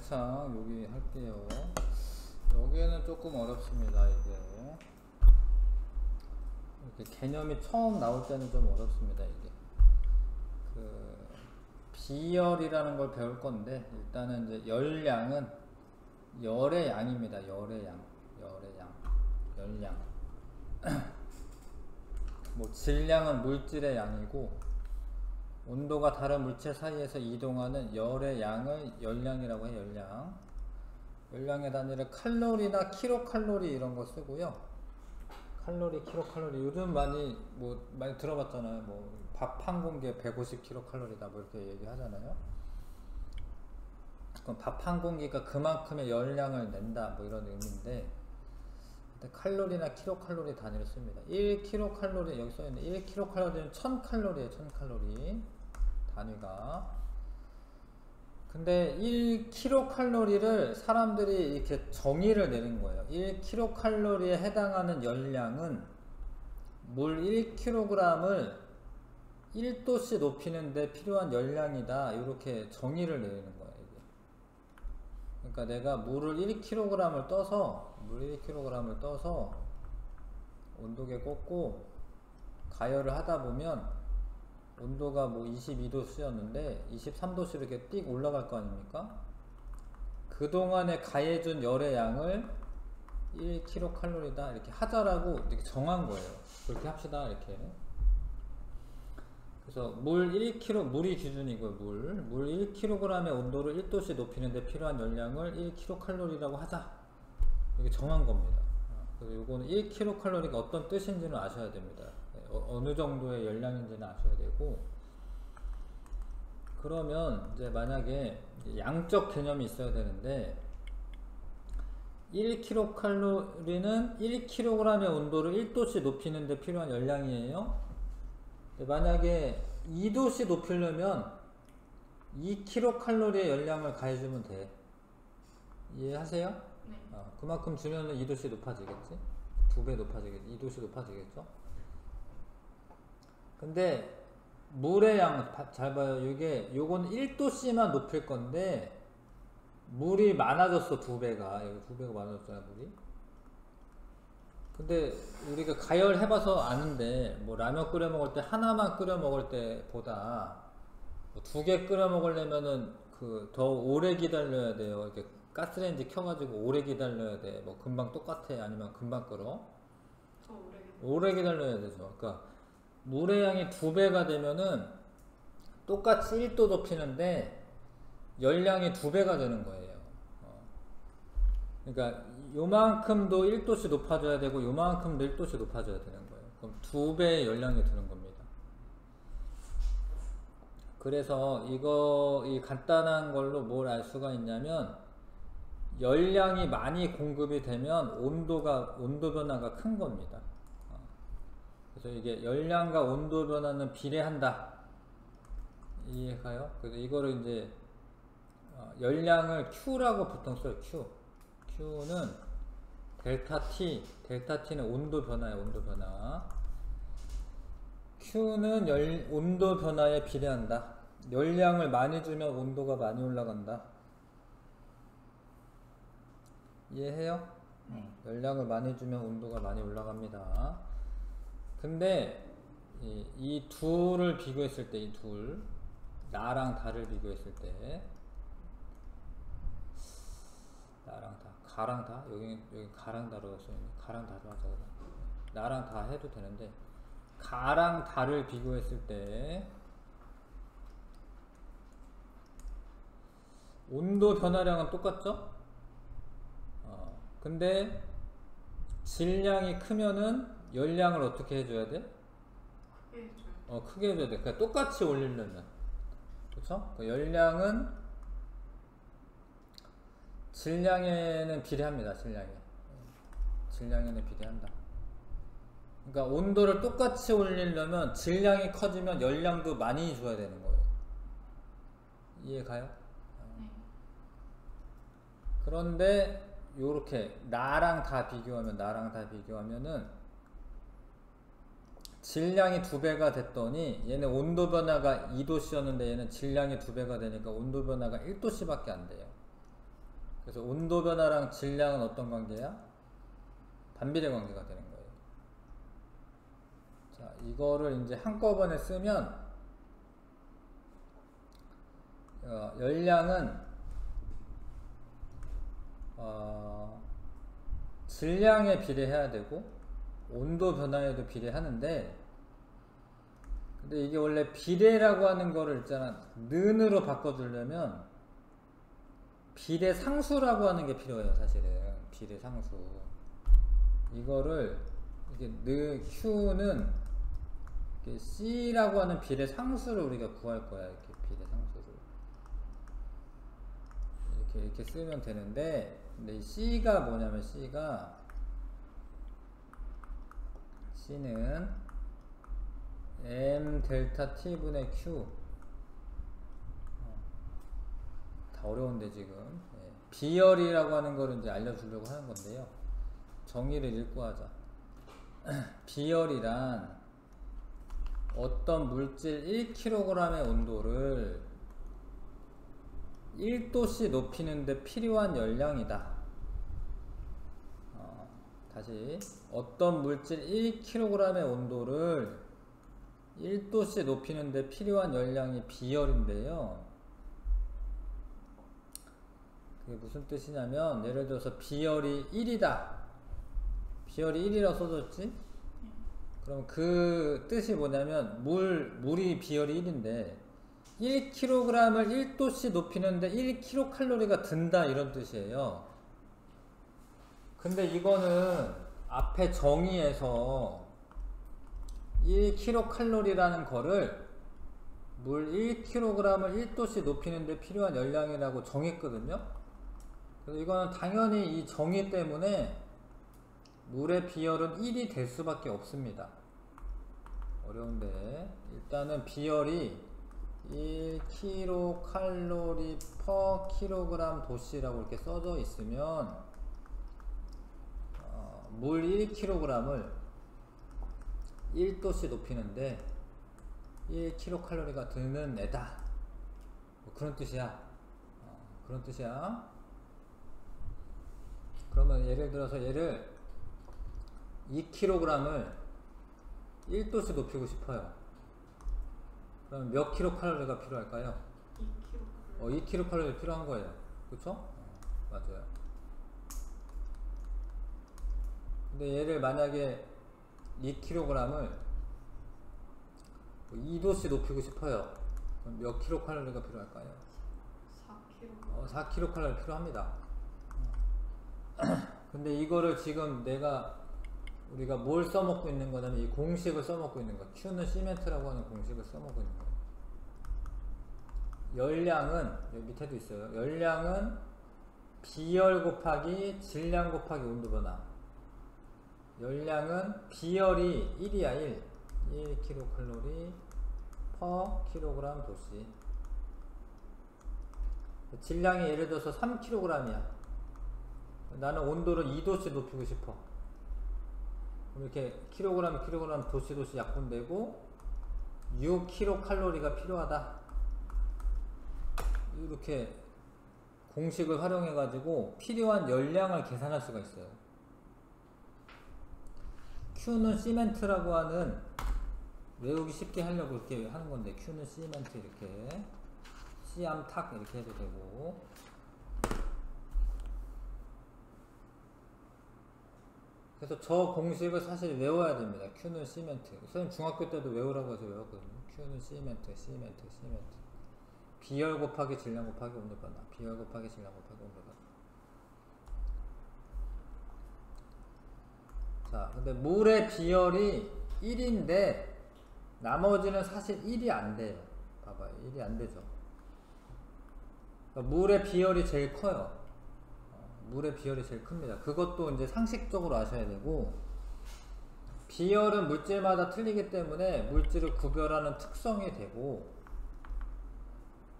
항상 여기 할게요. 여기에는 조금 어렵습니다. 이게 이렇게 개념이 처음 나올 때는 좀 어렵습니다. 이게 그 비열이라는 걸 배울 건데, 일단은 이제 열량은 열의 양입니다. 열의 양, 열량. 뭐 질량은 물질의 양이고, 온도가 다른 물체 사이에서 이동하는 열의 양을 열량이라고 해요. 열량의 단위를 칼로리나 킬로칼로리 이런 거 쓰고요. 칼로리, 킬로칼로리 요즘 많이 들어봤잖아요. 뭐 밥 한 공기에 150킬로칼로리다 뭐 이렇게 얘기하잖아요. 그럼 밥 한 공기가 그만큼의 열량을 낸다 뭐 이런 의미인데, 칼로리나 킬로칼로리 단위를 씁니다. 1킬로칼로리, 여기 써있는 1킬로칼로리는 1000칼로리예요. 1000칼로리 단위가. 근데 1킬로칼로리를 사람들이 이렇게 정의를 내린 거예요. 1킬로칼로리에 해당하는 열량은 물 1kg을 1도씨 높이는데 필요한 열량이다, 이렇게 정의를 내리는 거예요. 이게. 그러니까 내가 물을 1kg을 떠서 온도계 꽂고 가열을 하다 보면 온도가 뭐 22도씨였는데 23도씨로 이렇게 띡 올라갈 거 아닙니까? 그동안에 가해준 열의 양을 1kcal다 이렇게 하자라고 이렇게 정한 거예요. 그렇게 합시다 이렇게. 그래서 물 1kg, 물이 기준이고 물 1kg의 온도를 1도씨 높이는데 필요한 열량을 1kcal라고 하자, 이렇게 정한 겁니다. 그래서 요거는 1kcal가 어떤 뜻인지는 아셔야 됩니다. 어느 정도의 열량인지는 아셔야 되고, 그러면 이제 만약에 양적 개념이 있어야 되는데, 1kcal는 1kg의 온도를 1도씨 높이는데 필요한 열량이에요. 만약에 2도씨 높이려면 2kcal의 열량을 가해주면 돼. 이해하세요? 네. 그만큼 주면 2도씨 높아지겠지? 2배 높아지겠지? 2도씨 높아지겠죠? 근데 물의 양 잘 봐요. 요건 1도씨만 높일 건데 물이 많아졌어. 2배가. 여기 2배가 많아졌잖아, 물이. 근데 우리가 가열해봐서 아는데, 뭐 라면 끓여 먹을 때 하나만 끓여 먹을 때보다 뭐 2개 끓여 먹으려면은 더 오래 기다려야 돼요. 이렇게 가스레인지 켜가지고 오래 기다려야 돼. 뭐 금방 똑같아, 아니면 금방 끓어? 더 오래 기다려야 되죠. 그러니까 물의 양이 2배가 되면은 똑같이 1도 높이는데 열량이 2배가 되는 거예요. 그러니까 요만큼도 1도씨 높아져야 되고 요만큼도 1도씨 높아져야 되는 거예요. 그럼 2배의 열량이 드는 겁니다. 그래서 이 간단한 걸로 뭘 알 수가 있냐면, 열량이 많이 공급이 되면 온도 변화가 큰 겁니다. 그래서 이게 열량과 온도 변화는 비례한다. 이해가요? 그래서 이거를 이제 열량을 Q라고 보통 써요. Q는 델타 T는 온도 변화예요. 온도 변화. Q는 온도 변화에 비례한다. 열량을 많이 주면 온도가 많이 올라간다. 이해해요? 네. 열량을 많이 주면 온도가 많이 올라갑니다. 근데 이 둘을 비교했을 때, 나랑 다를 비교했을 때, 나랑 다, 가랑 다, 여기 가랑 다로 써있네. 가랑 다로 하자. 나랑 다 해도 되는데, 가랑 다를 비교했을 때 온도 변화량은 똑같죠? 근데 질량이 크면은 열량을 어떻게 해줘야 돼? 크게 해줘요. 크게 해줘야 돼. 그러니까 똑같이 올리려면, 그쵸? 열량은 질량에는 비례합니다. 질량에는 비례한다. 그러니까 온도를 똑같이 올리려면 질량이 커지면 열량도 많이 줘야 되는 거예요. 이해가요? 네. 그런데 요렇게 나랑 다 비교하면은 질량이 2배가 됐더니, 얘는 온도 변화가 2도씨였는데 얘는 질량이 2배가 되니까 온도 변화가 1도씨밖에 안 돼요. 그래서 온도 변화랑 질량은 어떤 관계야? 반비례 관계가 되는 거예요. 자, 이거를 이제 한꺼번에 쓰면 열량은 질량에 비례해야 되고 온도 변화에도 비례하는데, 근데 이게 원래 비례라고 하는 거를 있잖아, 는으로 바꿔주려면 비례상수라고 하는 게 필요해요. 사실은 비례상수, 이거를 이게 Q는 이렇게 C라고 하는 비례상수를 우리가 구할 거야. 이렇게 비례상수를 이렇게 쓰면 되는데, 근데 이 C가 뭐냐면 C는 M 델타 T 분의 Q. 다 어려운데 지금. 비열이라고 하는 거를 이제 알려주려고 하는 건데요. 정의를 읽고 하자. 비열이란 어떤 물질 1kg의 온도를 1도씨 높이는데 필요한 열량이다. 다시, 어떤 물질 1kg의 온도를 1도씨 높이는데 필요한 열량이 비열인데요. 그게 무슨 뜻이냐면, 예를 들어서 비열이 1이다. 비열이 1이라고 써졌지? 그럼 그 뜻이 뭐냐면, 물이 비열이 1인데 1kg을 1도씨 높이는데 1kcal가 든다, 이런 뜻이에요. 근데 이거는 앞에 정의에서 1kcal라는 거를 물 1kg을 1도씨 높이는데 필요한 열량이라고 정했거든요. 그래서 이거는 당연히 이 정의 때문에 물의 비열은 1이 될 수밖에 없습니다. 어려운데, 일단은 비열이 1kcal per kg 도씨라고 이렇게 써져 있으면 물 1kg을 1도씨 높이는데 1kcal가 드는 애다, 뭐 그런 뜻이야. 그런 뜻이야. 그러면 예를 들어서 얘를 2kg을 1도씨 높이고 싶어요. 그럼 몇 kcal가 필요할까요? 2kcal. 2kcal 필요한 거예요. 그쵸? 맞아요. 근데 얘를 만약에 2kg을 2도씨 높이고 싶어요. 그럼 몇 kcal가 필요할까요? 4kcal. 4kcal 필요합니다. 근데 이거를 지금 우리가 뭘 써먹고 있는 거냐면 이 공식을 써먹고 있는 거야. Q는 시멘트라고 하는 공식을 써먹고 있는 거야. 열량은, 여기 밑에도 있어요. 열량은 비열 곱하기 질량 곱하기 온도 변화. 열량은 비열이 1이야. 1kcal per kg 도씨. 질량이 예를 들어서 3kg이야. 나는 온도를 2도씨 높이고 싶어. 그럼 이렇게 kg 도씨 약분되고 6kcal가 필요하다. 이렇게 공식을 활용해 가지고 필요한 열량을 계산할 수가 있어요. Q는 시멘트라고 하는, 외우기 쉽게 하려고 이렇게 하는 건데, Q는 시멘트 이렇게 시암탁 이렇게 해도 되고, 그래서 저 공식을 사실 외워야 됩니다. Q는 시멘트. 선생님 중학교 때도 외우라고 해서 외웠거든요. Q는 시멘트. 비열 곱하기 질량 곱하기 온도 변화. 비열 곱하기 질량 곱하기 온도 변화. 자, 근데 물의 비열이 1인데 나머지는 사실 1이 안 돼요. 봐봐요. 1이 안 되죠. 그러니까 물의 비열이 제일 커요. 물의 비열이 제일 큽니다. 그것도 이제 상식적으로 아셔야 되고, 비열은 물질마다 틀리기 때문에 물질을 구별하는 특성이 되고,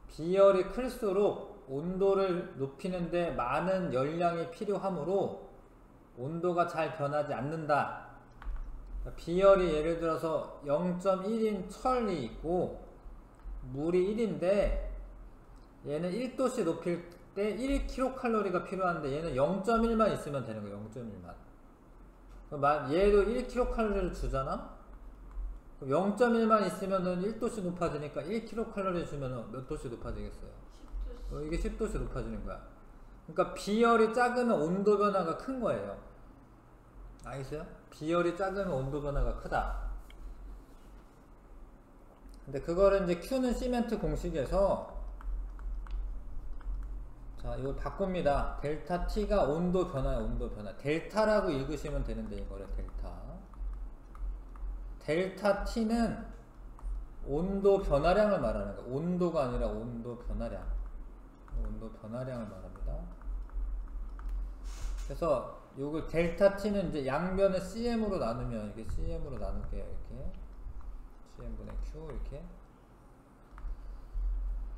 비열이 클수록 온도를 높이는데 많은 열량이 필요하므로 온도가 잘 변하지 않는다. 그러니까 비열이 예를 들어서 0.1인 철이 있고 물이 1인데 얘는 1도씨 높일 때 1kcal가 필요한데 얘는 0.1만 있으면 되는 거예요. 0.1만. 얘도 1kcal를 주잖아? 0.1만 있으면은 1도씩 높아지니까 1kcal 주면은 몇 도씩 높아지겠어요? 10도씩. 이게 10도씩 높아지는 거야. 그러니까 비열이 작으면 온도 변화가 큰 거예요. 알겠어요? 비열이 작으면 온도 변화가 크다. 근데 그거를 이제 Q는 시멘트 공식에서 자, 이걸 바꿉니다. 델타 T가 온도 변화야, 온도 변화. 델타라고 읽으시면 되는데 이거를 델타. 델타 T는 온도 변화량을 말하는 거야. 온도가 아니라 온도 변화량. 온도 변화량을 말합니다. 그래서 요걸 델타 T는 이제 양변을 CM으로 나누면 이게 CM으로 나눌게요. 이렇게. CM분의 Q 이렇게.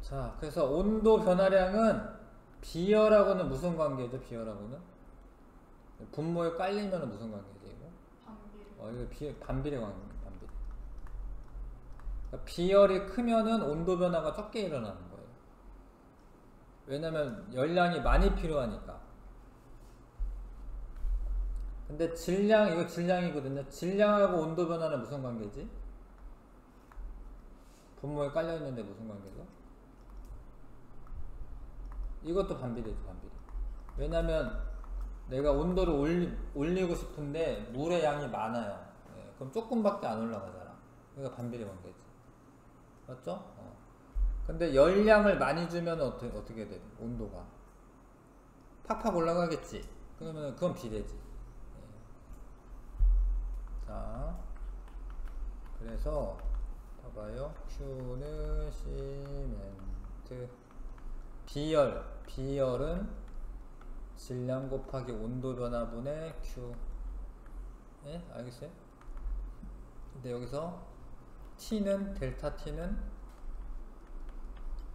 자, 그래서 온도 변화량은 비열하고는 무슨 관계죠? 비열하고는? 분모에 깔리면 무슨 관계죠? 이거? 반비례. 이거 반비례 관계. 반비례. 그러니까 비열이 크면은 온도 변화가 적게 일어나는 거예요. 왜냐면 열량이 많이 필요하니까. 근데 질량, 이거 질량이거든요. 질량하고 온도 변화는 무슨 관계지? 분모에 깔려있는데 무슨 관계죠? 이것도 반비례죠, 반비례. 왜냐면 내가 온도를 올리고 싶은데 물의 양이 많아요. 예, 그럼 조금밖에 안 올라가잖아. 그러니까 반비례 관계지. 맞죠? 근데 열량을 많이 주면 어떻게 돼? 온도가 팍팍 올라가겠지. 그러면 그건 비례지. 예. 자, 그래서 봐봐요. Q는 시멘트. 비열은 질량 곱하기 온도 변화분의 Q. 예? 알겠어요? 근데 여기서 T는 델타 T는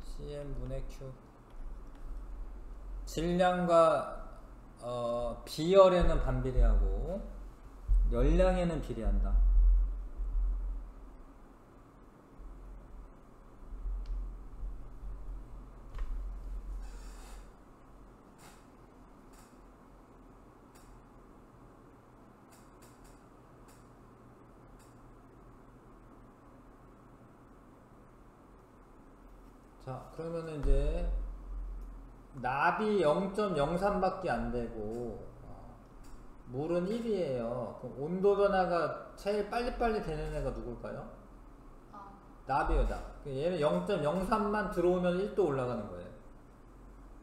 CM분의 Q. 질량과 비열에는 반비례하고 열량에는 비례한다. 자, 그러면은 이제 납이 0.03밖에 안 되고 물은 1이에요. 그럼 온도 변화가 제일 빨리빨리 되는 애가 누굴까요? 납이에요, 납. 얘는 0.03만 들어오면 1도 올라가는 거예요.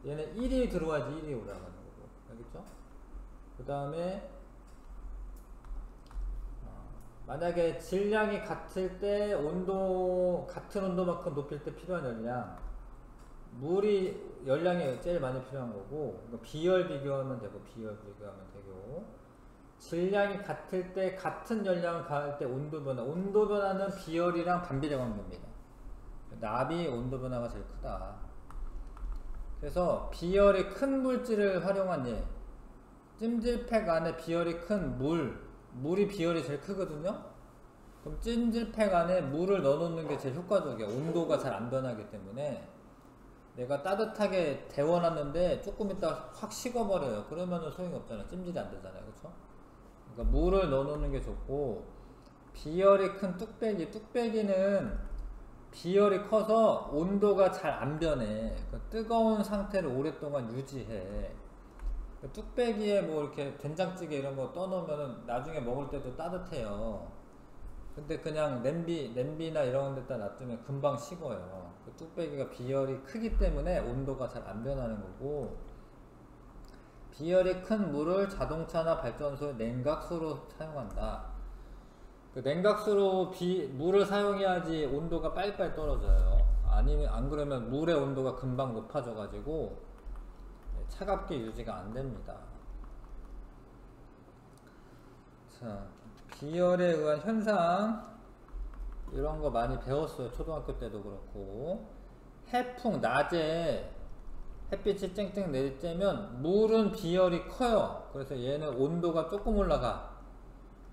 얘는 1이 들어와야지 1이 올라가는 거고. 알겠죠? 그 다음에 만약에 질량이 같을 때 같은 온도만큼 높일 때 필요한 열량, 물이 열량이 제일 많이 필요한 거고, 비열 비교하면 되고, 질량이 같을 때 같은 열량을 가할 때 온도 변화는 비열이랑 반비례 관계입니다. 납이 온도 변화가 제일 크다. 그래서 비열이 큰 물질을 활용한 예, 찜질팩 안에 비열이 큰 물이 비열이 제일 크거든요. 그럼 찜질팩 안에 물을 넣어놓는 게 제일 효과적이야. 온도가 잘 안 변하기 때문에. 내가 따뜻하게 데워놨는데 조금 있다가 확 식어버려요. 그러면은 소용이 없잖아요. 찜질이 안 되잖아요. 그쵸? 그러니까 물을 넣어놓는 게 좋고, 비열이 큰 뚝배기는 비열이 커서 온도가 잘 안 변해. 뜨거운 상태를 오랫동안 유지해. 뚝배기에 뭐 이렇게 된장찌개 이런 거 떠놓으면은 나중에 먹을 때도 따뜻해요. 근데 그냥 냄비나 이런 데다 놔두면 금방 식어요. 그 뚝배기가 비열이 크기 때문에 온도가 잘 안 변하는 거고, 비열이 큰 물을 자동차나 발전소에 냉각수로 사용한다. 그 냉각수로 물을 사용해야지 온도가 빨리빨리 떨어져요. 안 그러면 물의 온도가 금방 높아져 가지고 차갑게 유지가 안 됩니다. 자, 비열에 의한 현상 이런 거 많이 배웠어요. 초등학교 때도 그렇고. 해풍 낮에 햇빛이 쨍쨍 내리쬐면 물은 비열이 커요. 그래서 얘는 온도가 조금 올라가.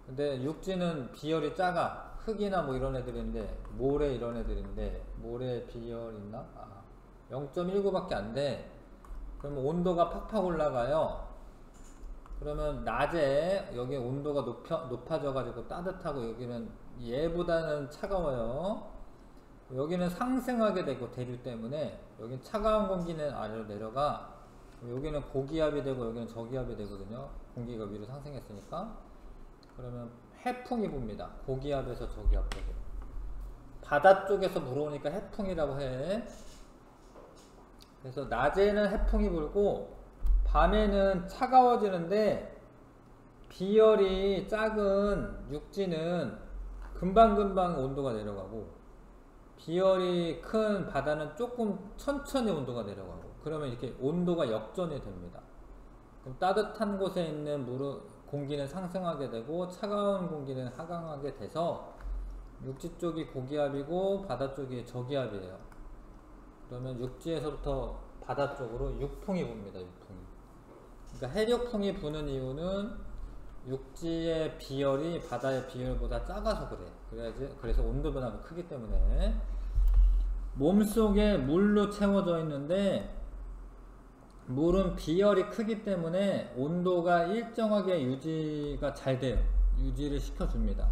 근데 육지는 비열이 작아. 흙이나 뭐 이런 애들인데, 모래 이런 애들인데, 모래 비열 있나? 0.19밖에 안 돼. 그러면 온도가 팍팍 올라가요. 그러면 낮에 여기 온도가 높아져 가지고 따뜻하고 여기는 얘보다는 차가워요. 여기는 상승하게 되고 대류 때문에 여기 차가운 공기는 아래로 내려가, 여기는 고기압이 되고 여기는 저기압이 되거든요. 공기가 위로 상승했으니까. 그러면 해풍이 붑니다. 고기압에서 저기압 쪽으로. 바다 쪽에서 불어오니까 해풍이라고 해. 그래서 낮에는 해풍이 불고 밤에는 차가워지는데, 비열이 작은 육지는 금방금방 온도가 내려가고, 비열이 큰 바다는 조금 천천히 온도가 내려가고, 그러면 이렇게 온도가 역전이 됩니다. 그럼 따뜻한 곳에 있는 공기는 상승하게 되고 차가운 공기는 하강하게 돼서 육지 쪽이 고기압이고 바다 쪽이 저기압이에요. 그러면 육지에서부터 바다 쪽으로 육풍이 붑니다. 육풍이. 그러니까 해력풍이 부는 이유는 육지의 비열이 바다의 비열보다 작아서 그래. 그래서 온도 변화가 크기 때문에. 몸속에 물로 채워져 있는데 물은 비열이 크기 때문에 온도가 일정하게 유지가 잘 돼요. 유지를 시켜줍니다.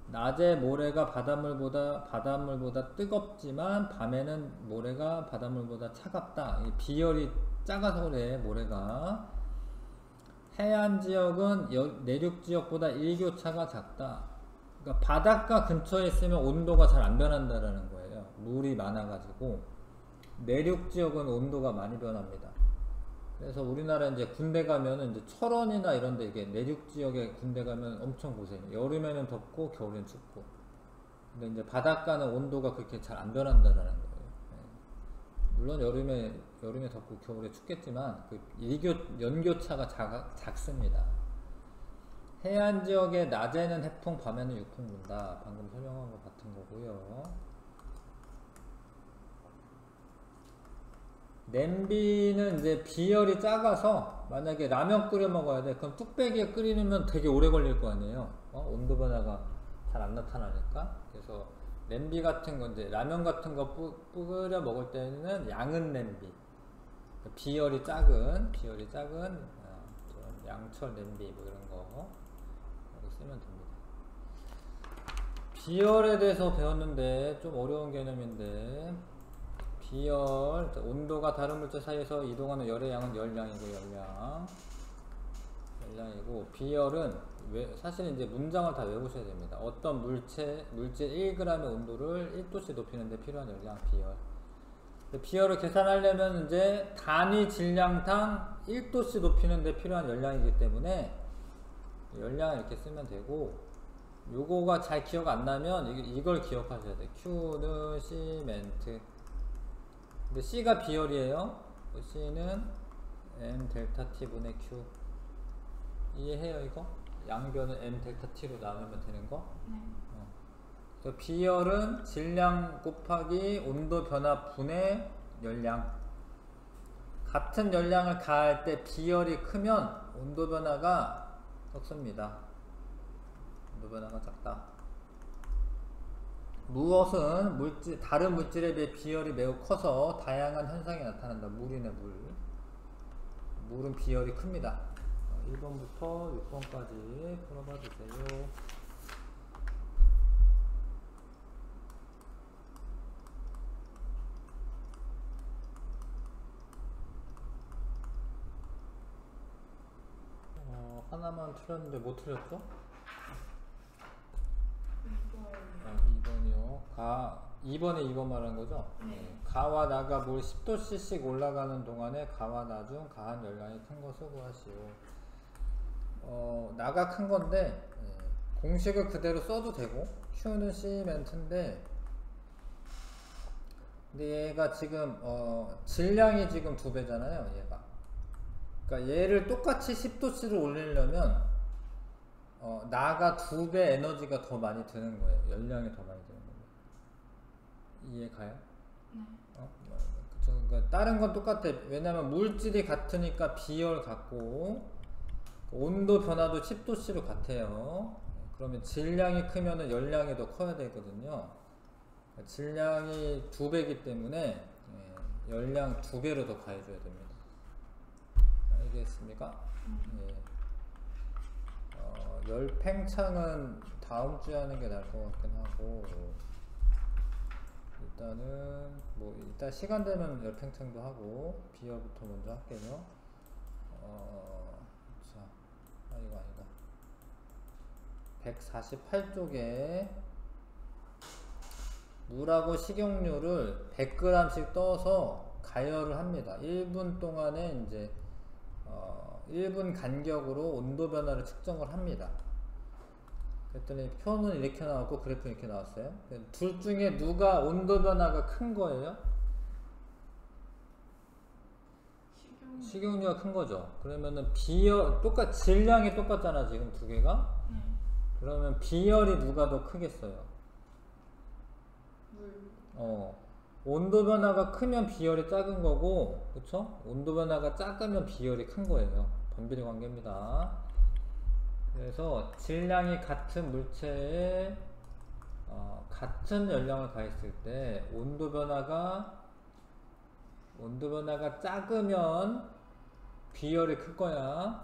낮에 모래가 바닷물보다 뜨겁지만 밤에는 모래가 바닷물보다 차갑다. 비열이 작아서 그래, 모래가. 해안 지역은 내륙 지역보다 일교차가 작다. 그러니까 바닷가 근처에 있으면 온도가 잘 안 변한다라는 거예요. 물이 많아가지고. 내륙 지역은 온도가 많이 변합니다. 그래서 우리나라 이제 군대 가면은 이제 철원이나 이런 데 이게 내륙 지역에 군대 가면 엄청 고생해요. 여름에는 덥고 겨울엔 춥고. 근데 이제 바닷가는 온도가 그렇게 잘 안 변한다라는 거예요. 물론 여름에 덥고 겨울에 춥겠지만 그 연교차가 작습니다. 해안 지역에 낮에는 해풍, 밤에는 육풍 분다. 방금 설명한 것 같은 거고요. 냄비는 이제 비열이 작아서 만약에 라면 끓여 먹어야 돼. 그럼 뚝배기에 끓이면 되게 오래 걸릴 거 아니에요. 온도 변화가 잘 안 나타나니까. 그래서 냄비 같은 거, 이제 라면 같은 거 끓여 먹을 때는 양은 냄비. 비열이 작은 양철 냄비 뭐 이런 거 쓰면 됩니다. 비열에 대해서 배웠는데 좀 어려운 개념인데, 비열, 온도가 다른 물체 사이에서 이동하는 열의 양은 열량이고, 열량이고, 비열은 사실 이제 문장을 다 외우셔야 됩니다. 어떤 물체 1g의 온도를 1도씩 높이는 데 필요한 열량, 비열. 비열을 계산하려면 이제 단위 질량당 1도씩 높이는 데 필요한 열량이기 때문에 열량을 이렇게 쓰면 되고, 요거가 잘 기억 안 나면 이걸 기억하셔야 돼요. Q는 시멘트. 근데 C가 비열이에요. C는 M 델타 T 분의 Q. 이해해요, 이거? 양변은 M 델타 T로 나누면 되는 거? 네. 비열은 질량 곱하기 온도 변화 분의 열량. 같은 열량을 가할 때 비열이 크면 온도 변화가 적습니다. 온도 변화가 작다. 무엇은 다른 물질에 비해 비열이 매우 커서 다양한 현상이 나타난다. 물이네, 물. 물은 비열이 큽니다. 1번부터 6번까지 풀어봐 주세요. 하나만 틀렸는데 뭐 틀렸죠? 2번이요. 2번에 이거 말하는 거죠? 네. 가와 나가 물 10도cc씩 올라가는 동안에 가와 나 중 가한 열량이 큰 것을 구하시오. 나가 큰 건데, 공식을 그대로 써도 되고, Q는 시멘트인데, 근데 얘가 지금, 질량이 지금 2배잖아요, 얘가. 그러니까 얘를 똑같이 10도cc로 올리려면, 나가 2배 에너지가 더 많이 드는 거예요. 열량이 더 많이 드는 거예요. 이해 가요? 네. 그쵸? 그러니까 다른 건 똑같아. 왜냐면 물질이 같으니까 비열 같고, 온도 변화도 10도cc로 같아요. 그러면 질량이 크면은 열량이 더 커야 되거든요. 질량이 2배이기 때문에 열량 2배로 더 가해줘야 됩니다. 되겠습니까? 예. 열팽창은 다음 주에 하는 게 나을 것 같긴 하고, 일단은 뭐 이따 시간 되면 열팽창도 하고 비열부터 먼저 할게요. 자, 이거 아니다. 148쪽에 물하고 식용유를 100g씩 떠서 가열을 합니다. 1분 동안에 이제 1분 간격으로 온도 변화를 측정을 합니다. 그랬더니 표는 이렇게 나왔고 그래프는 이렇게 나왔어요. 둘 중에 누가 온도 변화가 큰 거예요? 식용유가 큰 거죠. 그러면은 똑같이 질량이 똑같잖아 지금 두 개가. 그러면 비열이 누가 더 크겠어요? 물. 온도 변화가 크면 비열이 작은 거고, 그쵸? 온도 변화가 작으면 비열이 큰 거예요. 반비례 관계입니다. 그래서 질량이 같은 물체에 같은 열량을 가했을 때 온도 변화가 작으면 비열이 클 거야.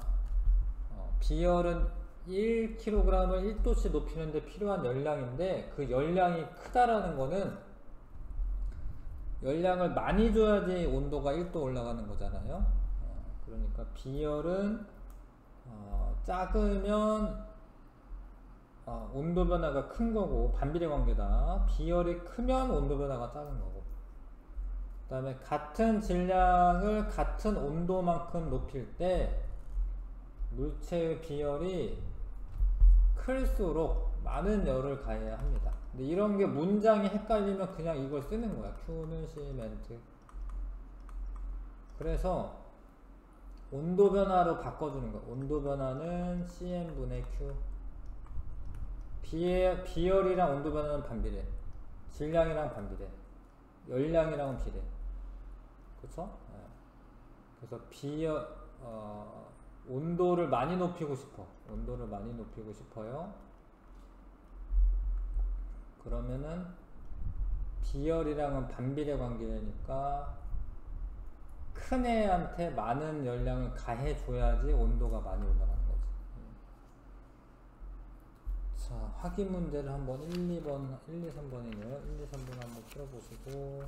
비열은 1kg을 1도씨 높이는데 필요한 열량인데, 그 열량이 크다라는 거는 열량을 많이 줘야지 온도가 1도 올라가는 거잖아요. 그러니까 비열은 작으면 온도 변화가 큰 거고, 반비례 관계다. 비열이 크면 온도 변화가 작은 거고. 그 다음에 같은 질량을 같은 온도만큼 높일 때 물체의 비열이 클수록 많은 열을 가해야 합니다. 근데 이런 게 문장이 헷갈리면 그냥 이걸 쓰는 거야. Q는 시멘트. 그래서 온도 변화로 바꿔주는 거야. 온도 변화는 CM분의 Q. 비열이랑 온도 변화는 반비례. 질량이랑 반비례. 열량이랑은 비례. 그쵸? 그래서 온도를 많이 높이고 싶어. 온도를 많이 높이고 싶어요. 그러면은 비열이랑은 반비례 관계니까 큰 애한테 많은 열량을 가해줘야지 온도가 많이 올라가는 거지. 자, 확인 문제를 한번 1, 2, 3번이네요. 1, 2, 3번 한번 풀어보시고.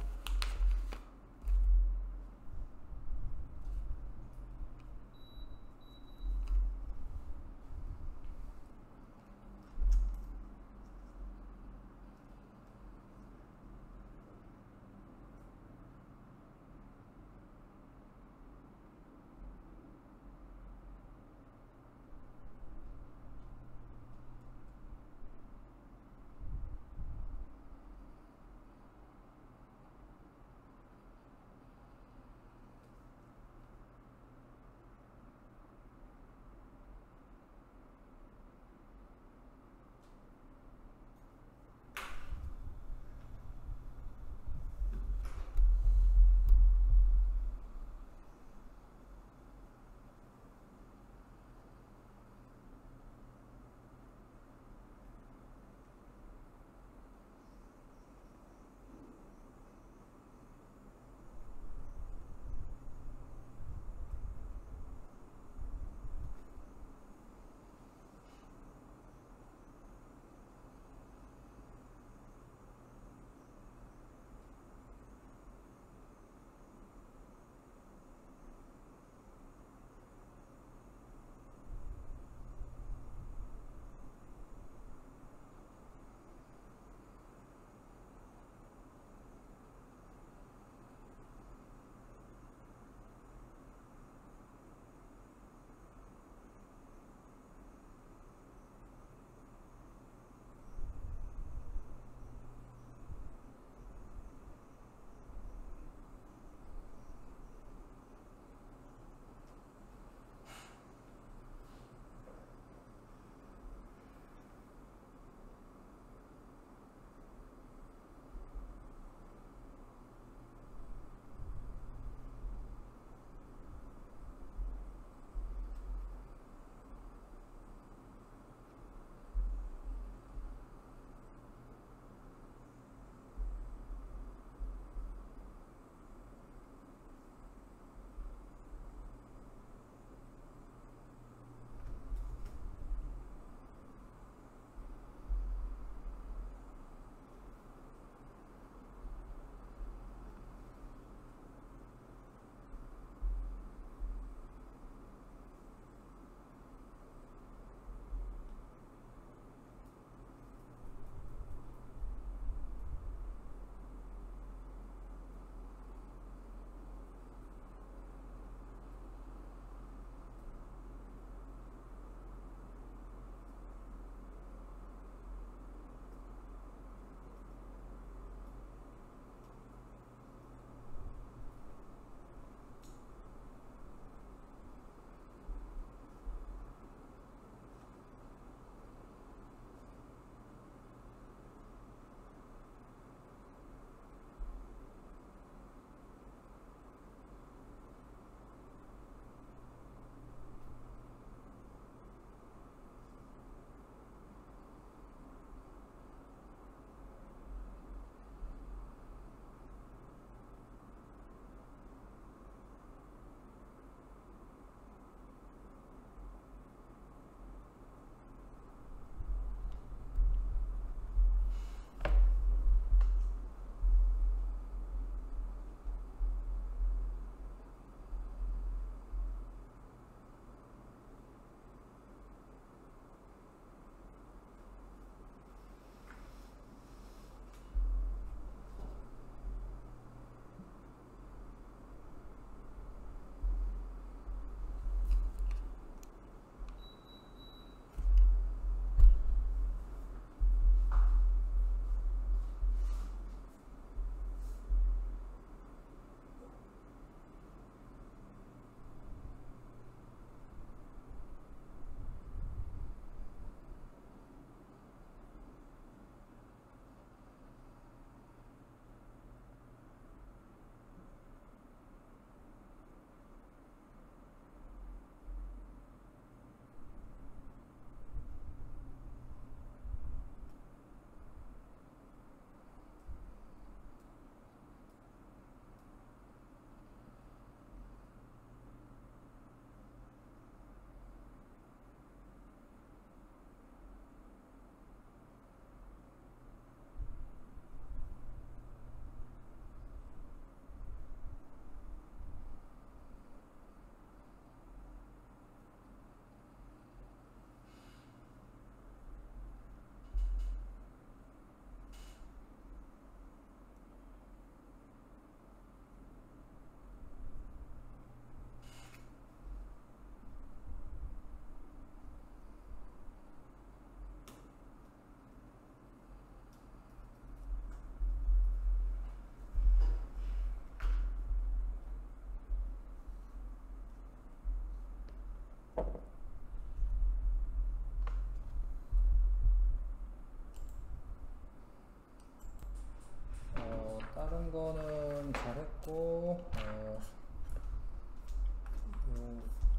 하는 거는 잘했고,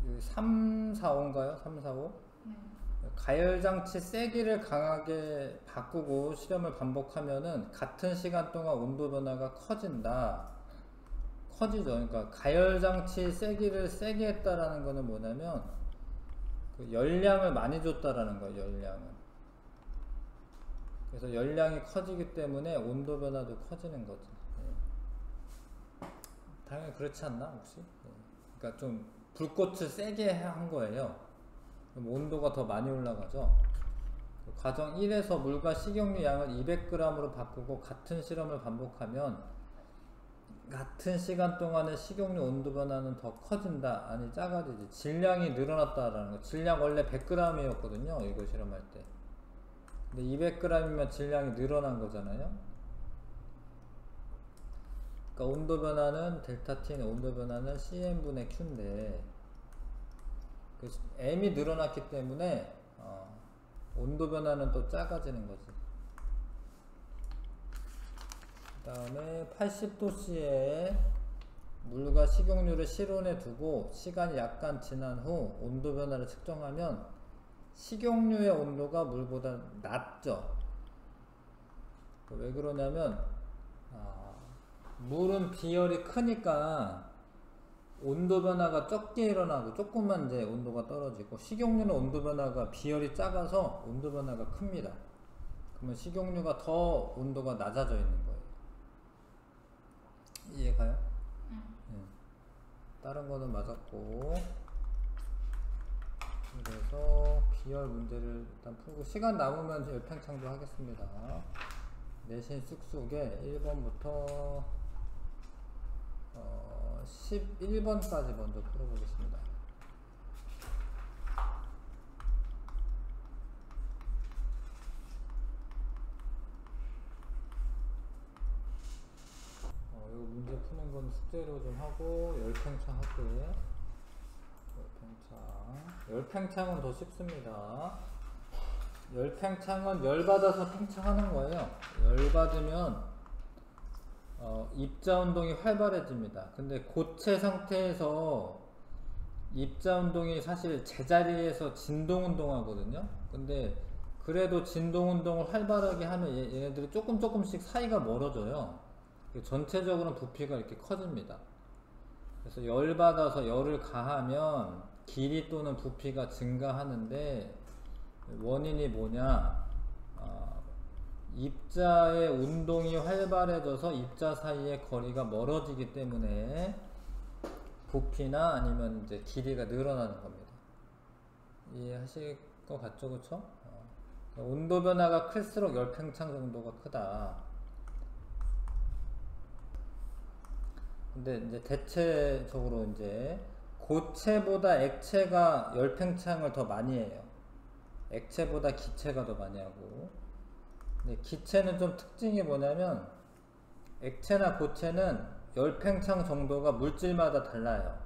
요 3, 4, 5인가요? 3, 4, 5? 네. 가열장치 세기를 강하게 바꾸고 실험을 반복하면은 같은 시간 동안 온도 변화가 커지죠. 그러니까 가열장치 세기를 세게 했다라는 거는 뭐냐면 그 열량을 많이 줬다라는 거예요. 열량을. 그래서 열량이 커지기 때문에 온도 변화도 커지는 거지. 예. 당연히 그렇지 않나 혹시? 예. 그러니까 좀 불꽃을 세게 한 거예요. 그럼 온도가 더 많이 올라가죠. 과정 1에서 물과 식용유 양을 200g으로 바꾸고 같은 실험을 반복하면 같은 시간 동안에 식용유 온도 변화는 더 커진다, 아니 작아지지, 질량이 늘어났다라는 거. 질량 원래 100g이었거든요 이거 실험할 때. 근데 200g이면 질량이 늘어난 거잖아요. 그러니까 온도 변화는 델타 T는 온도 변화는 CM분의 Q인데 그 M이 늘어났기 때문에 온도 변화는 또 작아지는 거지. 그 다음에 80도씨에 물과 식용유를 실온에 두고 시간이 약간 지난 후 온도 변화를 측정하면 식용유의 온도가 물보다 낮죠. 왜 그러냐면 물은 비열이 크니까 온도 변화가 적게 일어나고 조금만 이제 온도가 떨어지고, 식용유는 온도 변화가 비열이 작아서 온도 변화가 큽니다. 그러면 식용유가 더 온도가 낮아져 있는 거예요. 이해가요? 네. 다른 거는 맞았고, 그래서 비열 문제를 일단 풀고 시간 남으면 열팽창도 하겠습니다. 내신 쑥쑥에 1번부터 11번까지 먼저 풀어보겠습니다. 이 문제 푸는 건 숙제로 좀 하고 열팽창 할게요. 열팽창은 더 쉽습니다. 열팽창은 열받아서 팽창하는 거예요. 열받으면 입자 운동이 활발해집니다. 근데 고체 상태에서 입자 운동이 사실 제자리에서 진동 운동하거든요. 근데 그래도 진동 운동을 활발하게 하면 얘네들이 조금씩 사이가 멀어져요. 전체적으로는 부피가 이렇게 커집니다. 그래서 열받아서 열을 가하면 길이 또는 부피가 증가하는데, 원인이 뭐냐? 입자의 운동이 활발해져서 입자 사이의 거리가 멀어지기 때문에 부피나 아니면 이제 길이가 늘어나는 겁니다. 이해하실 것 같죠, 그쵸? 온도 변화가 클수록 열팽창 정도가 크다. 근데 이제 대체적으로 이제 고체보다 액체가 열팽창을 더 많이 해요. 액체보다 기체가 더 많이 하고. 근데 기체는 좀 특징이 뭐냐면, 액체나 고체는 열팽창 정도가 물질마다 달라요.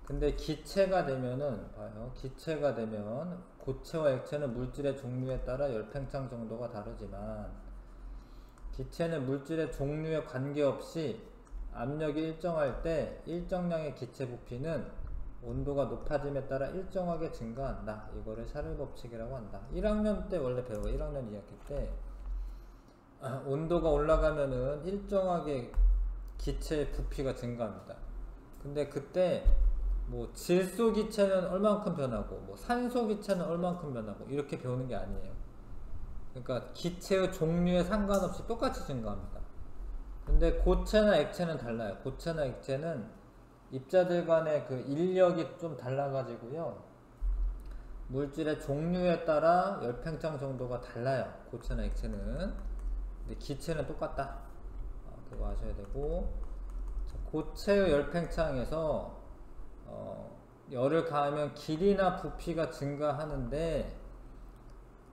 근데 기체가 되면은, 봐요. 기체가 되면 고체와 액체는 물질의 종류에 따라 열팽창 정도가 다르지만, 기체는 물질의 종류에 관계없이 압력이 일정할 때 일정량의 기체 부피는 온도가 높아짐에 따라 일정하게 증가한다. 이거를 샤를 법칙이라고 한다. 1학년 때 원래 배워요. 1학년 2학기 때 온도가 올라가면은 일정하게 기체의 부피가 증가합니다. 근데 그때 뭐 질소 기체는 얼만큼 변하고 뭐 산소 기체는 얼만큼 변하고 이렇게 배우는 게 아니에요. 그러니까 기체의 종류에 상관없이 똑같이 증가합니다. 근데 고체나 액체는 달라요. 고체나 액체는 입자들 간의 그 인력이 좀 달라가지고요. 물질의 종류에 따라 열팽창 정도가 달라요. 고체나 액체는. 근데 기체는 똑같다. 그거 아셔야 되고. 고체의 열팽창에서 열을 가하면 길이나 부피가 증가하는데,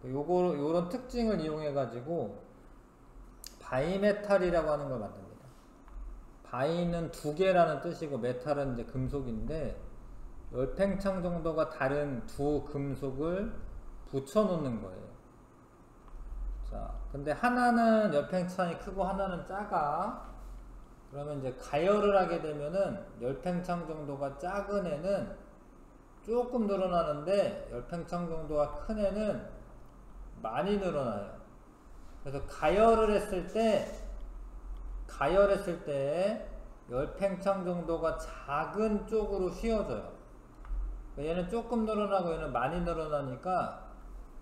요런 특징을 이용해 가지고 바이메탈이라고 하는 걸 만듭니다. 바이는 두 개라는 뜻이고 메탈은 이제 금속인데, 열팽창 정도가 다른 두 금속을 붙여 놓는 거예요. 자, 근데 하나는 열팽창이 크고 하나는 작아. 그러면 이제 가열을 하게 되면은 열팽창 정도가 작은 애는 조금 늘어나는데 열팽창 정도가 큰 애는 많이 늘어나요. 그래서 가열을 했을 때 열팽창 정도가 작은 쪽으로 휘어져요. 얘는 조금 늘어나고 얘는 많이 늘어나니까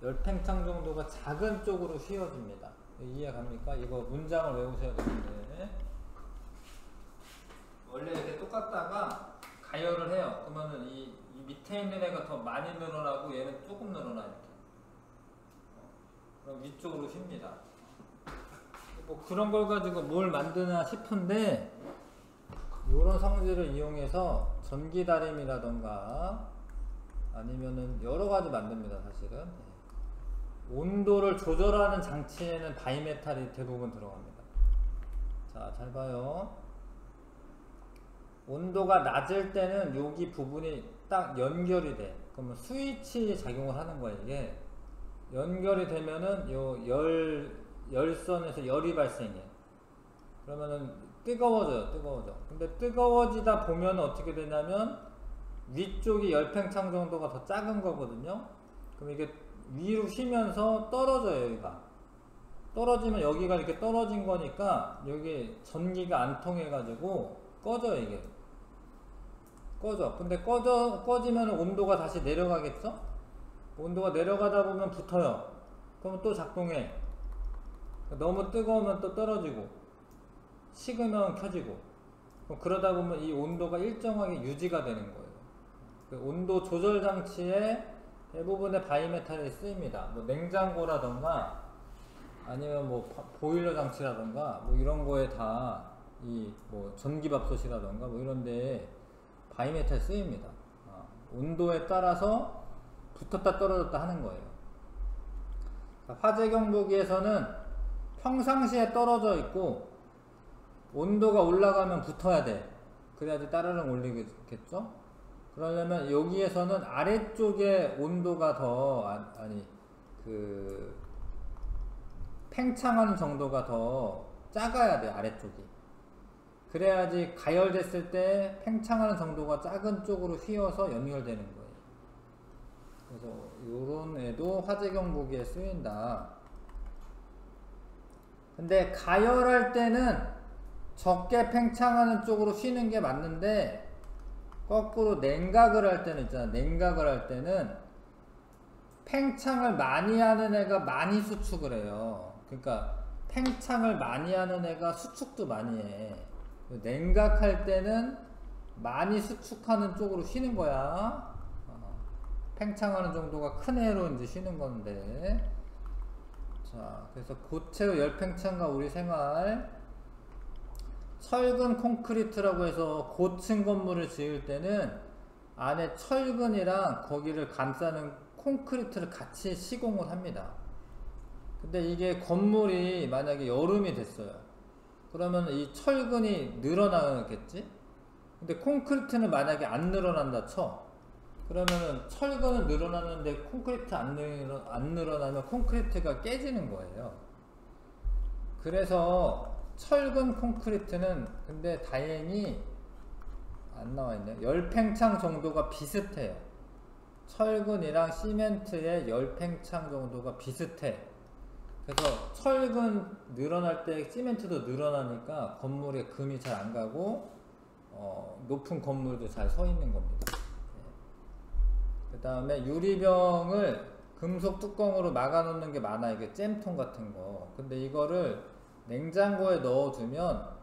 열팽창 정도가 작은 쪽으로 휘어집니다. 이해 갑니까? 이거 문장을 외우셔야 되는데 원래 이렇게 똑같다가 가열을 해요. 그러면은 이 밑에 있는 애가 더 많이 늘어나고 얘는 조금 늘어나 이렇게. 그럼 위쪽으로 휩니다. 뭐 그런 걸 가지고 뭘 만드나 싶은데 이런 성질을 이용해서 전기다림이라던가 아니면은 여러 가지 만듭니다. 사실은 온도를 조절하는 장치에는 바이메탈이 대부분 들어갑니다. 자, 잘 봐요. 온도가 낮을 때는 여기 부분이 딱 연결이 돼. 그러면 스위치 작용을 하는 거예요. 이게 연결이 되면은 요 열선에서 열이 발생해. 그러면은 뜨거워져. 근데 뜨거워지다 보면 어떻게 되냐면 위쪽이 열팽창 정도가 더 작은 거거든요. 그럼 이게 위로 휘면서 떨어져요. 여기가 떨어지면 여기가 이렇게 떨어진 거니까 여기 전기가 안 통해 가지고 꺼져요. 이게 꺼져. 근데 꺼지면 온도가 다시 내려가겠죠? 온도가 내려가다 보면 붙어요. 그럼 또 작동해. 너무 뜨거우면 또 떨어지고 식으면 켜지고. 그러다 보면 이 온도가 일정하게 유지가 되는 거예요. 그 온도 조절 장치에 대부분의 바이메탈이 쓰입니다. 뭐 냉장고라던가 아니면 뭐 보일러 장치라던가 뭐 이런 거에 다 이 뭐 전기밥솥이라던가 뭐 이런데 바이메탈 쓰입니다. 온도에 따라서 붙었다 떨어졌다 하는 거예요. 화재 경보기에서는 평상시에 떨어져 있고 온도가 올라가면 붙어야 돼. 그래야지 따르릉 올리겠죠? 그러려면 여기에서는 아래쪽에 온도가 더 팽창하는 정도가 더 작아야 돼. 아래쪽이. 그래야지 가열됐을 때 팽창하는 정도가 작은 쪽으로 휘어서 연결되는 거예요. 그래서 요런 애도 화재 경보기에 쓰인다. 근데 가열할 때는 적게 팽창하는 쪽으로 휘는 게 맞는데 거꾸로 냉각을 할 때는 있잖아. 냉각을 할 때는 팽창을 많이 하는 애가 많이 수축을 해요. 그러니까 팽창을 많이 하는 애가 수축도 많이 해. 냉각할 때는 많이 수축하는 쪽으로 휘는 거야. 팽창하는 정도가 큰 애로 이제 휘는 건데. 자, 그래서 고체의 열팽창과 우리 생활. 철근 콘크리트라고 해서 고층 건물을 지을 때는 안에 철근이랑 거기를 감싸는 콘크리트를 같이 시공을 합니다. 근데 이게 건물이 만약에 여름이 됐어요. 그러면 이 철근이 늘어나겠지? 근데 콘크리트는 만약에 안 늘어난다 쳐. 그러면은 철근은 늘어나는데 콘크리트 안 늘어나면 콘크리트가 깨지는 거예요. 그래서 철근 콘크리트는 근데 다행히 안 나와있네요. 열팽창 정도가 비슷해요. 철근이랑 시멘트의 열팽창 정도가 비슷해. 그래서 철근 늘어날 때 시멘트도 늘어나니까 건물에 금이 잘 안 가고 높은 건물도 잘 서 있는 겁니다. 그 다음에 유리병을 금속 뚜껑으로 막아 놓는 게 많아. 이게 잼통 같은 거. 근데 이거를 냉장고에 넣어두면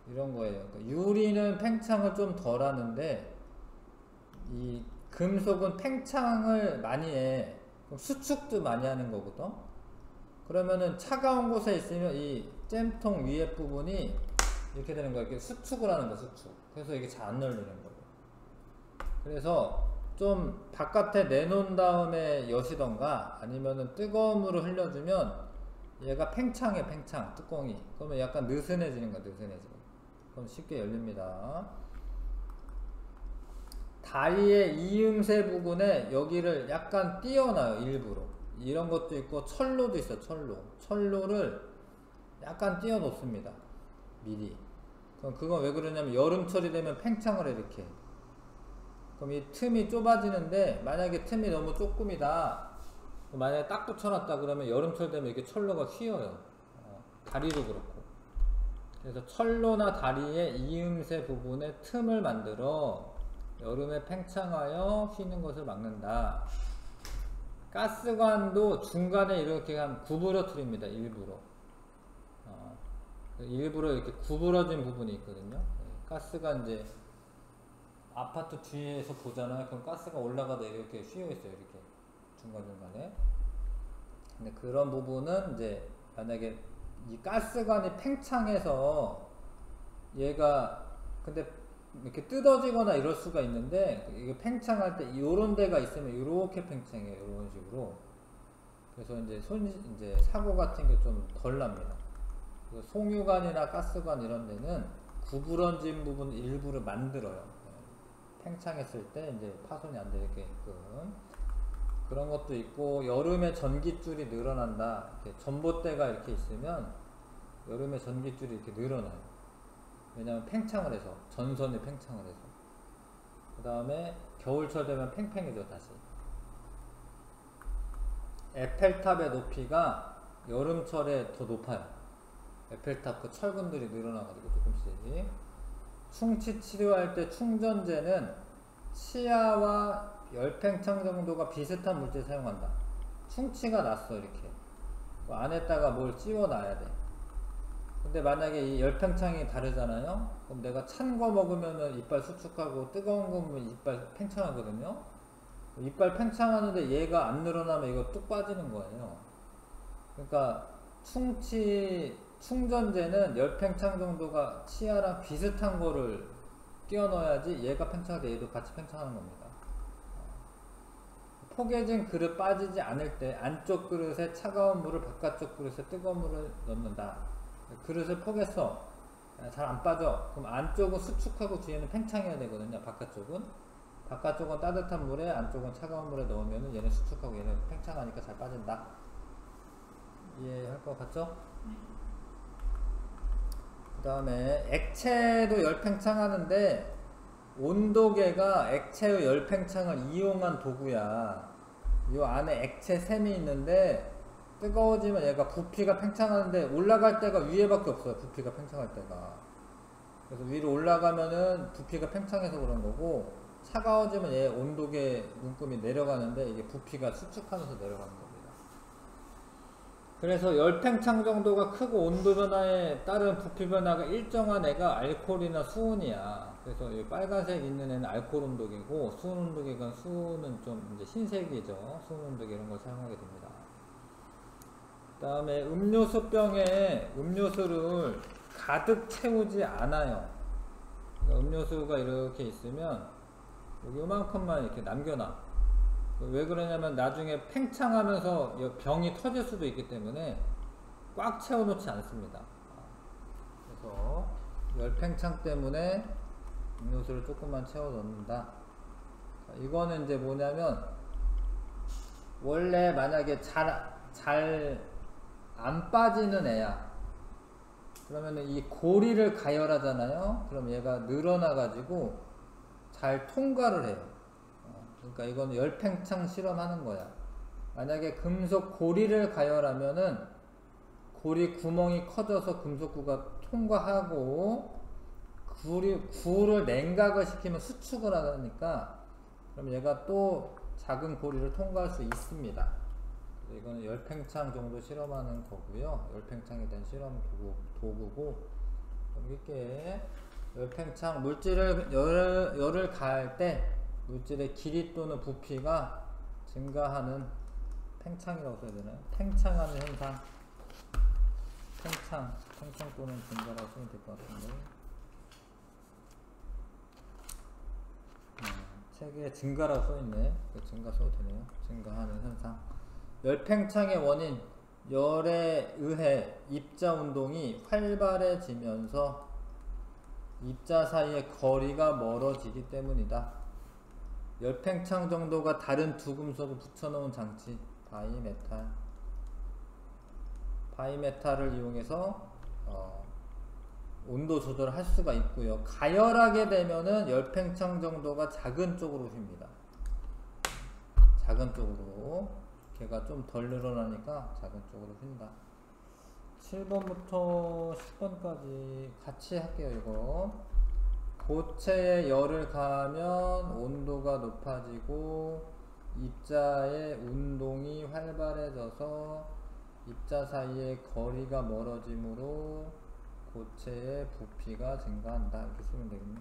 이런 거예요. 그러니까 유리는 팽창을 좀 덜 하는데 이 금속은 팽창을 많이 해. 그럼 수축도 많이 하는 거거든. 그러면은 차가운 곳에 있으면 이 잼통 위에 부분이 이렇게 되는 거야. 이렇게 수축을 하는 거야, 수축. 그래서 이게 잘 안 열리는 거예요. 그래서 좀 바깥에 내놓은 다음에 여시던가 아니면은 뜨거운 물을 흘려주면 얘가 팽창해, 팽창, 뚜껑이. 그러면 약간 느슨해지는 거야, 느슨해지고. 그럼 쉽게 열립니다. 다리의 이음새 부분에 여기를 약간 띄어놔요, 일부러. 이런 것도 있고 철로도 있어. 철로를 약간 띄워 놓습니다. 미리. 그럼 그건 왜 그러냐면 여름철이 되면 팽창을 해 이렇게. 그럼 이 틈이 좁아지는데 만약에 틈이 너무 조금이다. 만약에 딱 붙여놨다 그러면 여름철 되면 이렇게 철로가 휘어요. 다리도 그렇고. 그래서 철로나 다리의 이음새 부분에 틈을 만들어 여름에 팽창하여 휘는 것을 막는다. 가스관도 중간에 이렇게 한 구부러뜨립니다. 일부러. 일부러 이렇게 구부러진 부분이 있거든요. 가스관 이제 아파트 뒤에서 보잖아요. 그럼 가스가 올라가다 이렇게 휘어 있어요. 이렇게 중간중간에. 근데 그런 부분은 이제 만약에 이 가스관이 팽창해서 얘가 근데 이렇게 뜯어지거나 이럴 수가 있는데 이게 팽창할 때 이런 데가 있으면 이렇게 팽창해요. 이런 식으로. 그래서 이제 사고 같은 게 좀 덜 납니다. 그래서 송유관이나 가스관 이런 데는 구부러진 부분 일부를 만들어요. 팽창했을 때 이제 파손이 안 되게끔. 그런 것도 있고, 여름에 전깃줄이 늘어난다. 이렇게 전봇대가 이렇게 있으면 여름에 전깃줄이 이렇게 늘어나요. 왜냐하면 팽창을 해서, 전선이 팽창을 해서. 그 다음에 겨울철 되면 팽팽해져 다시. 에펠탑의 높이가 여름철에 더 높아요. 에펠탑 그 철근들이 늘어나가지고 조금씩. 충치 치료할 때 충전재는 치아와 열팽창 정도가 비슷한 물질 사용한다. 충치가 났어 이렇게. 그 안에다가 뭘 찌워놔야 돼. 근데 만약에 이 열팽창이 다르잖아요. 그럼 내가 찬 거 먹으면은 이빨 수축하고 뜨거운 거 먹으면 이빨 팽창하거든요. 이빨 팽창하는데 얘가 안 늘어나면 이거 뚝 빠지는 거예요. 그러니까 충전재는 열팽창 정도가 치아랑 비슷한 거를 끼워 넣어야지 얘가 팽창할 때 얘도 같이 팽창하는 겁니다. 포개진 그릇 빠지지 않을 때 안쪽 그릇에 차가운 물을 바깥쪽 그릇에 뜨거운 물을 넣는다. 그릇을 포개서 잘 안 빠져. 그럼 안쪽은 수축하고 뒤에는 팽창해야 되거든요. 바깥쪽은 따뜻한 물에 안쪽은 차가운 물에 넣으면 얘는 수축하고 얘는 팽창하니까 잘 빠진다. 이해할 것 같죠? 그 다음에 액체도 열팽창하는데 온도계가 액체의 열팽창을 이용한 도구야. 이 안에 액체샘이 있는데 뜨거워지면 얘가 부피가 팽창하는데 올라갈 때가 위에밖에 없어요. 부피가 팽창할 때가. 그래서 위로 올라가면은 부피가 팽창해서 그런 거고, 차가워지면 얘 온도계 눈금이 내려가는데 이게 부피가 수축하면서 내려가는 겁니다. 그래서 열팽창 정도가 크고 온도 변화에 따른 부피 변화가 일정한 애가 알코올이나 수은이야. 그래서 이 빨간색 있는 애는 알코올 온도계고, 수은 온도계가 수은은 좀 이제 흰색이죠. 수은 온도계 이런 걸 사용하게 됩니다. 그 다음에 음료수병에 음료수를 가득 채우지 않아요. 그러니까 음료수가 이렇게 있으면 여기 요만큼만 이렇게 남겨놔. 왜 그러냐면 나중에 팽창하면서 병이 터질 수도 있기 때문에 꽉 채워놓지 않습니다. 그래서 열팽창 때문에 음료수를 조금만 채워 넣는다. 이거는 이제 뭐냐면 원래 만약에 잘 안 빠지는 애야. 그러면은 이 고리를 가열하잖아요. 그럼 얘가 늘어나 가지고 잘 통과를 해요. 그러니까 이건 열팽창 실험하는 거야. 만약에 금속 고리를 가열하면은 고리 구멍이 커져서 금속구가 통과하고, 구를 냉각을 시키면 수축을 하니까 그럼 얘가 또 작은 고리를 통과할 수 있습니다. 이거는 열팽창 정도 실험하는 거고요. 열팽창에 대한 실험 도구고, 이렇게 열팽창 물질을 열을 가할 때 물질의 길이 또는 부피가 증가하는, 팽창이라고 써야 되나요? 팽창하는 현상. 팽창 또는 증가라고 쓰면 될 것 같은데. 책에 증가라고 써있네. 증가 써도 되네요. 증가하는 현상. 열팽창의 원인, 열에 의해 입자 운동이 활발해지면서 입자 사이의 거리가 멀어지기 때문이다. 열팽창 정도가 다른 두 금속을 붙여놓은 장치, 바이메탈을 이용해서 온도 조절을 할 수가 있고요. 가열하게 되면은 열팽창 정도가 작은 쪽으로 휩니다. 작은 쪽으로. 걔가 좀 덜 늘어나니까 작은 쪽으로 휜다. 7번부터 10번까지 같이 할게요. 이거 고체에 열을 가하면 온도가 높아지고 입자의 운동이 활발해져서 입자 사이의 거리가 멀어지므로 고체의 부피가 증가한다. 이렇게 쓰면 되겠네.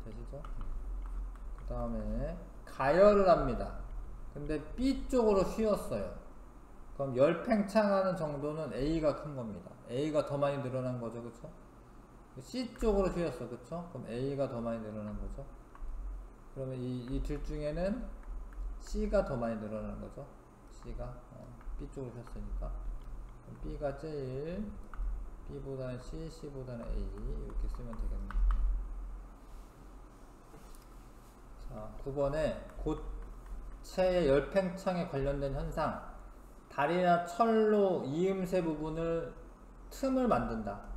되시죠? 그 다음에 가열을 합니다. 근데 B 쪽으로 휘었어요. 그럼 열 팽창하는 정도는 A가 큰 겁니다. A가 더 많이 늘어난 거죠. 그쵸? C 쪽으로 휘었어. 그쵸? 그럼 A가 더 많이 늘어난 거죠. 그러면 이 둘 중에는 C가 더 많이 늘어나는 거죠. C가 B 쪽으로 휘었으니까 B가 제일, B보다는 C, C보다는 A 이렇게 쓰면 되겠네. 자, 9번에 고체의 열팽창에 관련된 현상, 달이나 철로 이음새 부분을 틈을 만든다.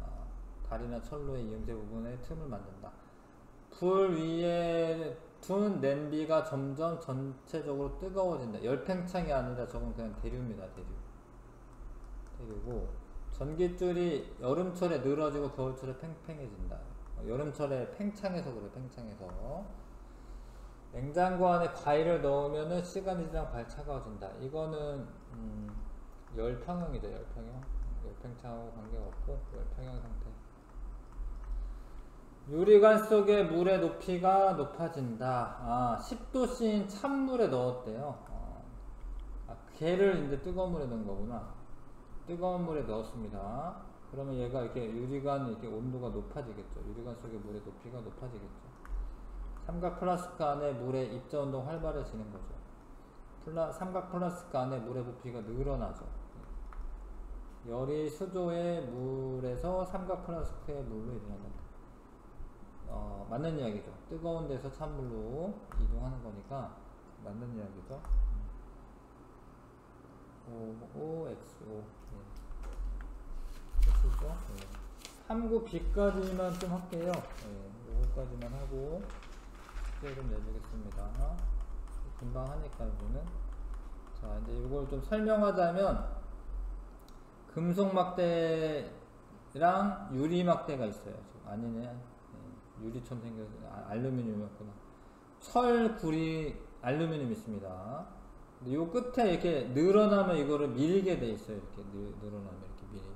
달이나 철로의 이음새 부분에 틈을 만든다. 불 위에 둔 냄비가 점점 전체적으로 뜨거워진다. 열팽창이 아니라 저건 그냥 대류입니다. 대류고, 전깃줄이 여름철에 늘어지고 겨울철에 팽팽해진다. 여름철에 팽창해서 그래. 팽창해서. 냉장고 안에 과일을 넣으면은 시간이 지나면 과일 차가워진다. 이거는 열평형이죠. 열평형. 열팽창하고 관계가 없고 열평형 상태. 유리관 속에 물의 높이가 높아진다. 10도씨인 찬물에 넣었대요. 걔를 이제 뜨거운 물에 넣은 거구나. 뜨거운 물에 넣었습니다. 그러면 얘가 이렇게 유리관 이렇게 온도가 높아지겠죠. 유리관 속에 물의 높이가 높아지겠죠. 삼각 플라스크 안에 물의 입자 운동 활발해지는 거죠. 삼각 플라스크 안에 물의 부피가 늘어나죠. 열이 수조의 물에서 삼각 플라스크의 물로 이동한다. 맞는 이야기죠. 뜨거운 데서 찬물로 이동하는 거니까 맞는 이야기죠. OXO. 됐죠? 3구 B까지만 좀 할게요. 요거까지만 하고 숙제 좀 내주겠습니다. 금방 하니까 이거는. 자, 이제 이걸 좀 설명하자면 금속 막대랑 유리 막대가 있어요. 아니네. 유리처럼 생겨서 알루미늄이었구나. 철, 구리, 알루미늄 있습니다. 근데 요 끝에 이렇게 늘어나면 이거를 밀게 돼 있어요. 이렇게 늘어나면 이렇게 밀게.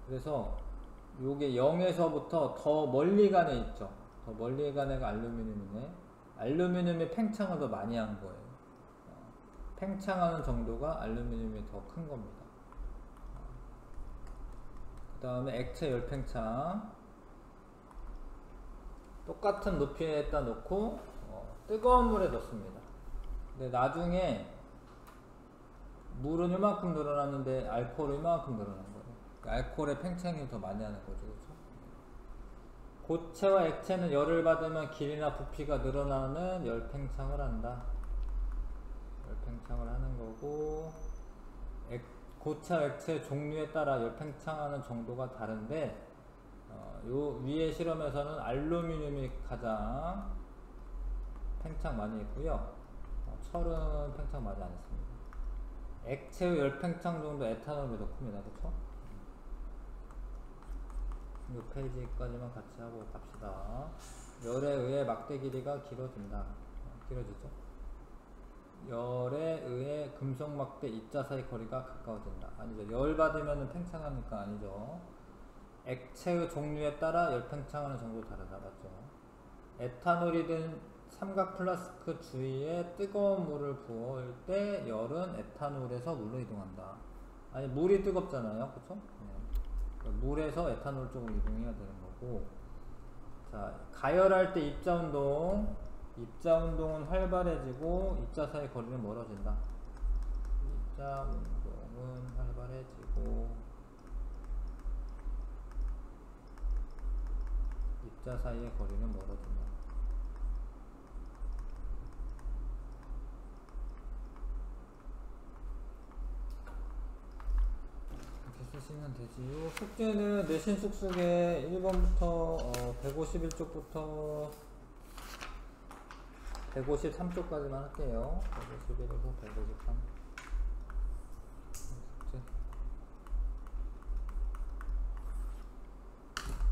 그래서 요게 0에서부터 더 멀리 간 애 있죠. 더 멀리 간 애가 알루미늄이네. 알루미늄이 팽창을 더 많이 한 거예요. 팽창하는 정도가 알루미늄이 더 큰 겁니다. 그 다음에 액체 열팽창. 똑같은 높이에다 놓고 뜨거운 물에 넣습니다. 근데 나중에 물은 이만큼 늘어났는데 알코올은 이만큼 늘어난 거예요. 알코올의 팽창이 더 많이 하는 거죠. 그렇죠? 고체와 액체는 열을 받으면 길이나 부피가 늘어나는 열팽창을 한다. 열팽창을 하는 거고, 고체와 액체 종류에 따라 열팽창하는 정도가 다른데, 요 위에 실험에서는 알루미늄이 가장 팽창 많이 했고요. 철은 팽창 많이 안 했습니다. 액체의 열팽창 정도 에탄올이 더 큽니다. 그렇죠? 이 페이지까지만 같이 하고 갑시다. 열에 의해 막대 길이가 길어진다. 길어지죠. 열에 의해 금속 막대 입자 사이 거리가 가까워진다. 아니죠. 열 받으면 팽창하니까 아니죠. 액체의 종류에 따라 열 팽창하는 정도 다르다. 맞죠? 에탄올이 든 삼각 플라스크 주위에 뜨거운 물을 부을 때 열은 에탄올에서 물로 이동한다. 아니 물이 뜨겁잖아요. 그쵸? 물에서 에탄올 쪽으로 이동해야 되는 거고. 자, 가열할 때 입자 운동은 활발해지고 입자 사이 거리는 멀어진다. 입자 운동은 활발해지고 입자 사이의 거리는 멀어진다. 이렇게 하시면 되지요. 숙제는 내신 쑥쑥에 1번부터 151쪽부터 153쪽까지만 할게요. 151에서 153. 숙제.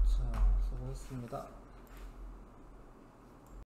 자, 수고했습니다.